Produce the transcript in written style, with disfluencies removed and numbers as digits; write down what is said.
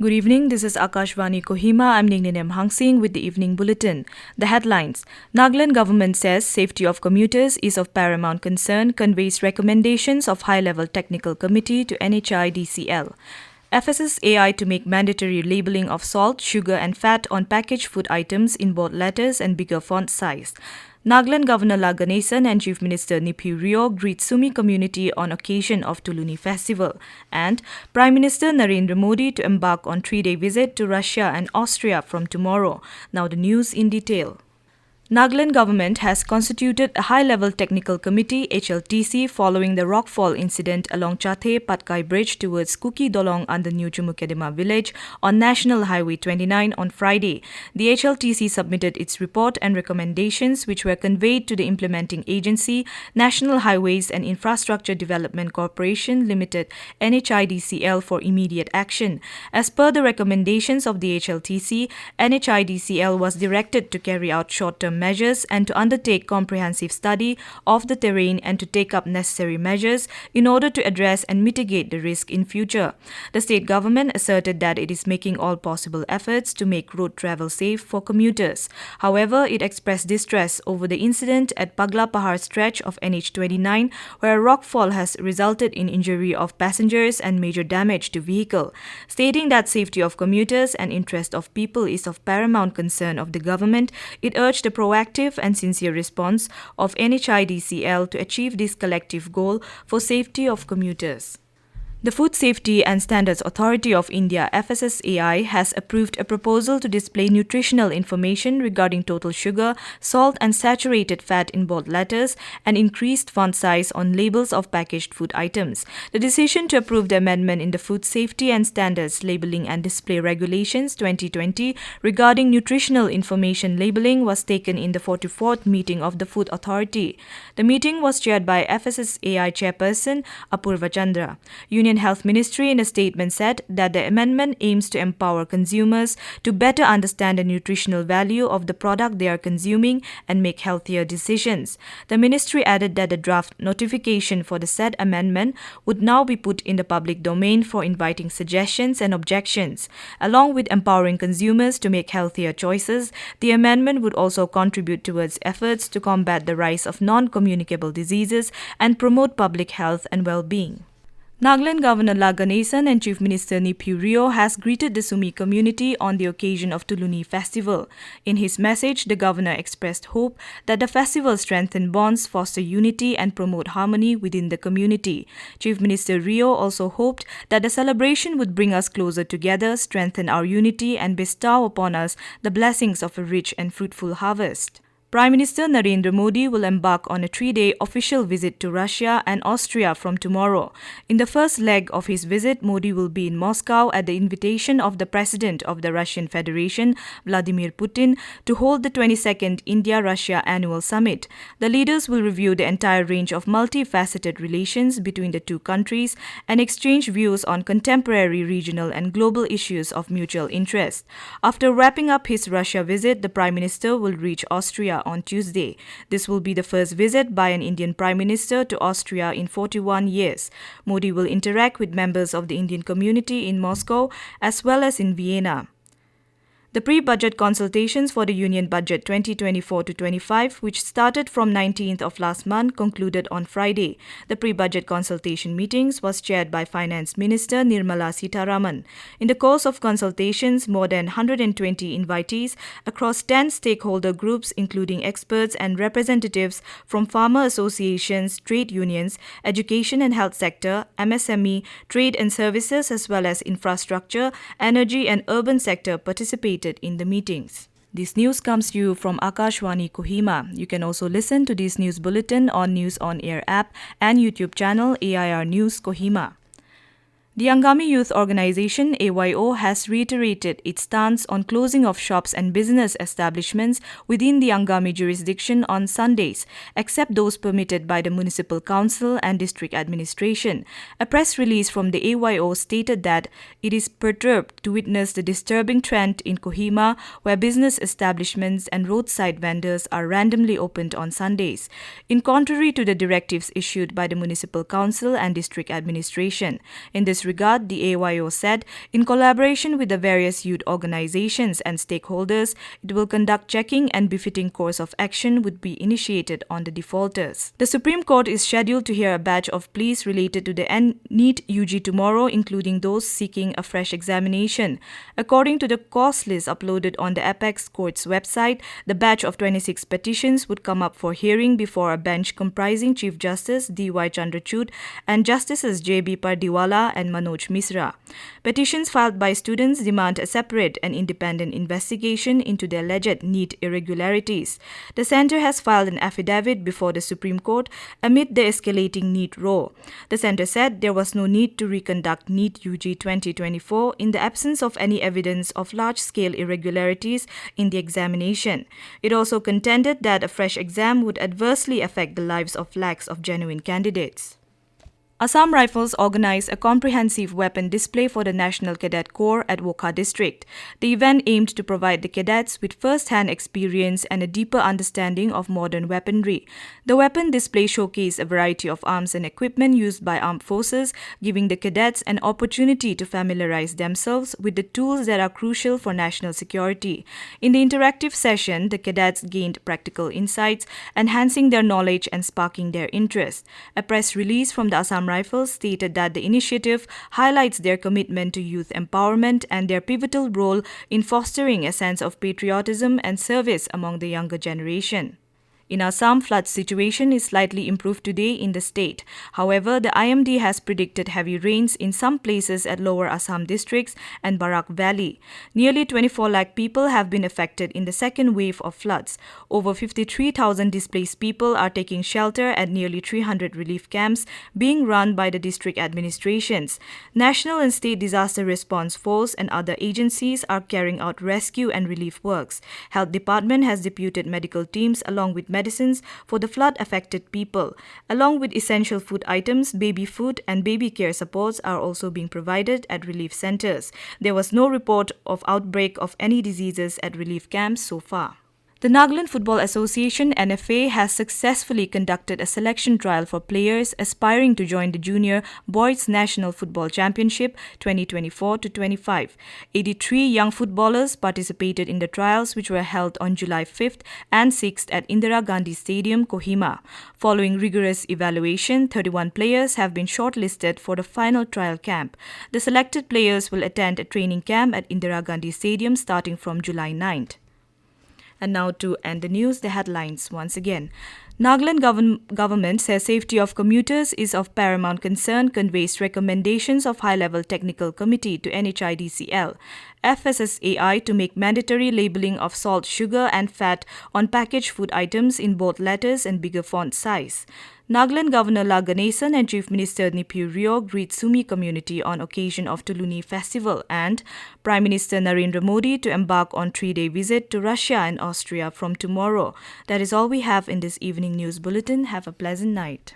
Good evening, this is Akashvani Kohima. I'm Ningnem Hangsing with the evening bulletin. The headlines. Nagaland Government says safety of commuters is of paramount concern, conveys recommendations of high-level technical committee to NHIDCL. FSSAI to make mandatory labeling of salt, sugar and fat on packaged food items in bold letters and bigger font size. Nagaland Governor Ganesan and Chief Minister Neiphiu greet Sumi Community on occasion of Tuluni Festival, and Prime Minister Narendra Modi to embark on 3-day visit to Russia and Austria from tomorrow. Now the news in detail. Nagaland Government has constituted a high-level technical committee HLTC following the rockfall incident along Chathe Patkai Bridge towards Kuki Dolong under New Chumukedema village on National Highway 29 on Friday. The HLTC submitted its report and recommendations which were conveyed to the implementing agency, National Highways and Infrastructure Development Corporation Limited NHIDCL for immediate action. As per the recommendations of the HLTC, NHIDCL was directed to carry out short-term measures and to undertake comprehensive study of the terrain and to take up necessary measures in order to address and mitigate the risk in future. The state government asserted that it is making all possible efforts to make road travel safe for commuters. However, it expressed distress over the incident at Pagla Pahar stretch of NH29 where a rockfall has resulted in injury of passengers and major damage to vehicle. Stating that safety of commuters and interest of people is of paramount concern of the government, it urged the proactive and sincere response of NHIDCL to achieve this collective goal for safety of commuters. The Food Safety and Standards Authority of India FSSAI has approved a proposal to display nutritional information regarding total sugar, salt and saturated fat in bold letters and increased font size on labels of packaged food items. The decision to approve the amendment in the Food Safety and Standards Labelling and Display Regulations 2020 regarding nutritional information labelling was taken in the 44th meeting of the Food Authority. The meeting was chaired by FSSAI Chairperson Apurva Chandra. Union Health Ministry in a statement said that the amendment aims to empower consumers to better understand the nutritional value of the product they are consuming and make healthier decisions. The ministry added that the draft notification for the said amendment would now be put in the public domain for inviting suggestions and objections. Along with empowering consumers to make healthier choices, the amendment would also contribute towards efforts to combat the rise of non-communicable diseases and promote public health and well-being. Nagaland Governor Ganesan and Chief Minister Neiphiu has greeted the Sumi community on the occasion of Tuluni Festival. In his message, the governor expressed hope that the festival strengthen bonds, foster unity and promote harmony within the community. Chief Minister Rio also hoped that the celebration would bring us closer together, strengthen our unity and bestow upon us the blessings of a rich and fruitful harvest. Prime Minister Narendra Modi will embark on a 3-day official visit to Russia and Austria from tomorrow. In the first leg of his visit, Modi will be in Moscow at the invitation of the President of the Russian Federation, Vladimir Putin, to hold the 22nd India-Russia Annual Summit. The leaders will review the entire range of multifaceted relations between the two countries and exchange views on contemporary regional and global issues of mutual interest. After wrapping up his Russia visit, the Prime Minister will reach Austria on Tuesday. This will be the first visit by an Indian Prime Minister to Austria in 41 years. Modi will interact with members of the Indian community in Moscow as well as in Vienna. The pre-budget consultations for the Union Budget 2024-25, which started from 19th of last month, concluded on Friday. The pre-budget consultation meetings was chaired by Finance Minister Nirmala Sitharaman. In the course of consultations, more than 120 invitees across 10 stakeholder groups, including experts and representatives from farmer associations, trade unions, education and health sector, MSME, trade and services, as well as infrastructure, energy and urban sector participated in the meetings. This news comes to you from Akashvani Kohima. You can also listen to this news bulletin on News on Air app and YouTube channel AIR News Kohima. The Angami Youth Organization AYO has reiterated its stance on closing of shops and business establishments within the Angami jurisdiction on Sundays, except those permitted by the Municipal Council and District Administration. A press release from the AYO stated that it is perturbed to witness the disturbing trend in Kohima where business establishments and roadside vendors are randomly opened on Sundays, in contrary to the directives issued by the Municipal Council and District Administration. In this this regard, the AYO said, in collaboration with the various youth organizations and stakeholders, it will conduct checking and befitting course of action would be initiated on the defaulters. The Supreme Court is scheduled to hear a batch of pleas related to the NEET UG tomorrow, including those seeking a fresh examination. According to the cause list uploaded on the Apex Court's website, the batch of 26 petitions would come up for hearing before a bench comprising Chief Justice D.Y. Chandrachud and Justices J.B. Pardiwala and Manoj Misra. Petitions filed by students demand a separate and independent investigation into the alleged NEET irregularities. The centre has filed an affidavit before the Supreme Court amid the escalating NEET row. The centre said there was no need to reconduct NEET UG 2024 in the absence of any evidence of large-scale irregularities in the examination. It also contended that a fresh exam would adversely affect the lives of lakhs of genuine candidates. Assam Rifles organized a comprehensive weapon display for the National Cadet Corps at Wokha district. The event aimed to provide the cadets with first-hand experience and a deeper understanding of modern weaponry. The weapon display showcased a variety of arms and equipment used by armed forces, giving the cadets an opportunity to familiarize themselves with the tools that are crucial for national security. In the interactive session, the cadets gained practical insights, enhancing their knowledge and sparking their interest. A press release from the Assam Rifles stated that the initiative highlights their commitment to youth empowerment and their pivotal role in fostering a sense of patriotism and service among the younger generation. In Assam, flood situation is slightly improved today in the state. However, the IMD has predicted heavy rains in some places at lower Assam districts and Barak Valley. Nearly 24 lakh people have been affected in the second wave of floods. Over 53,000 displaced people are taking shelter at nearly 300 relief camps being run by the district administrations. National and state disaster response force and other agencies are carrying out rescue and relief works. Health Department has deputed medical teams along with medicines for the flood-affected people. Along with essential food items, baby food and baby care supports are also being provided at relief centers. There was no report of outbreak of any diseases at relief camps so far. The Nagaland Football Association (NFA) has successfully conducted a selection trial for players aspiring to join the Junior Boys National Football Championship 2024-25. 83 young footballers participated in the trials, which were held on July 5th and 6th at Indira Gandhi Stadium, Kohima. Following rigorous evaluation, 31 players have been shortlisted for the final trial camp. The selected players will attend a training camp at Indira Gandhi Stadium starting from July 9th. And now to end the news, the headlines once again. Nagaland Government says safety of commuters is of paramount concern, conveys recommendations of high-level technical committee to NHIDCL. FSSAI to make mandatory labeling of salt, sugar and fat on packaged food items in both letters and bigger font size. Nagaland Governor Ganesan and Chief Minister Neiphiu greet Sumi Community on occasion of Tuluni festival, and Prime Minister Narendra Modi to embark on 3-day visit to Russia and Austria from tomorrow. That is all we have in this evening news bulletin. Have a pleasant night.